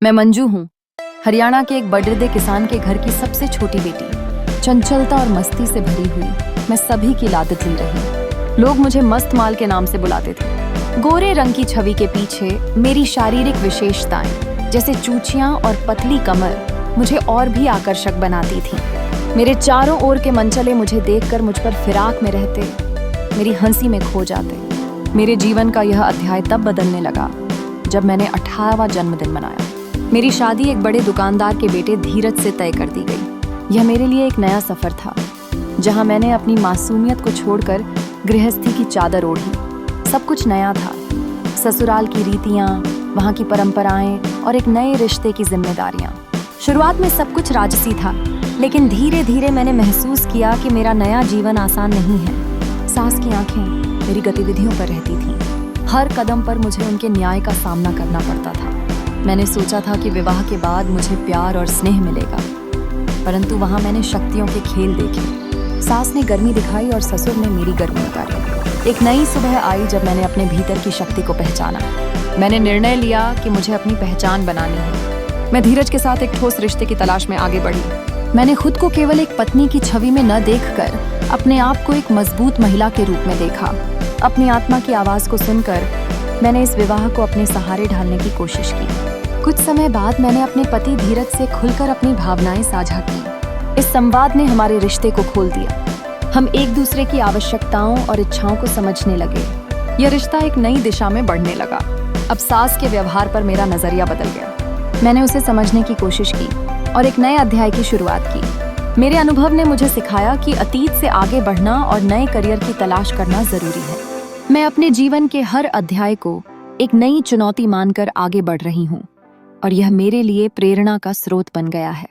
मैं मंजू हूँ, हरियाणा के एक बड़े किसान के घर की सबसे छोटी बेटी। चंचलता और मस्ती से भरी हुई मैं सभी की लादत ली रही। लोग मुझे मस्त माल के नाम से बुलाते थे। गोरे रंग की छवि के पीछे मेरी शारीरिक विशेषताएं जैसे चूचियां और पतली कमर मुझे और भी आकर्षक बनाती थीं। मेरे चारों ओर के मंचले मुझे देखकर मुझ पर फिराक में रहते, मेरी हंसी में खो जाते। मेरे जीवन का यह अध्याय तब बदलने लगा जब मैंने 18वां जन्मदिन मनाया। मेरी शादी एक बड़े दुकानदार के बेटे धीरज से तय कर दी गई। यह मेरे लिए एक नया सफर था, जहां मैंने अपनी मासूमियत को छोड़कर गृहस्थी की चादर ओढ़ी। सब कुछ नया था, ससुराल की रीतियां, वहां की परंपराएं और एक नए रिश्ते की जिम्मेदारियां। शुरुआत में सब कुछ राजसी था, लेकिन धीरे धीरे मैंने महसूस किया कि मेरा नया जीवन आसान नहीं है। सास की आंखें मेरी गतिविधियों पर रहती थीं। हर कदम पर मुझे उनके न्याय का सामना करना पड़ता था। मैंने सोचा था कि विवाह के बाद मुझे प्यार और स्नेह मिलेगा, परंतु वहां मैंने शक्तियों के खेल देखे। सास ने गर्मी दिखाई और ससुर ने मेरी गर्मी उतारी। एक नई सुबह आई जब मैंने अपने भीतर की शक्ति को पहचाना। मैंने निर्णय लिया कि मुझे अपनी पहचान बनानी है। मैं धीरज के साथ एक ठोस रिश्ते की तलाश में आगे बढ़ी। मैंने खुद को केवल एक पत्नी की छवि में न देखकर अपने आप को एक मजबूत महिला के रूप में देखा। अपनी आत्मा की आवाज को सुनकर मैंने इस विवाह को अपने सहारे ढालने की कोशिश की। कुछ समय बाद मैंने अपने पति धीरज से खुलकर अपनी भावनाएं साझा की। इस संवाद ने हमारे रिश्ते को खोल दिया। हम एक दूसरे की आवश्यकताओं और इच्छाओं को समझने लगे। यह रिश्ता एक नई दिशा में बढ़ने लगा। अब सास के व्यवहार पर मेरा नजरिया बदल गया। मैंने उसे समझने की कोशिश की और एक नए अध्याय की शुरुआत की। मेरे अनुभव ने मुझे सिखाया कि अतीत से आगे बढ़ना और नए करियर की तलाश करना जरूरी है। मैं अपने जीवन के हर अध्याय को एक नई चुनौती मानकर आगे बढ़ रही हूँ और यह मेरे लिए प्रेरणा का स्रोत बन गया है।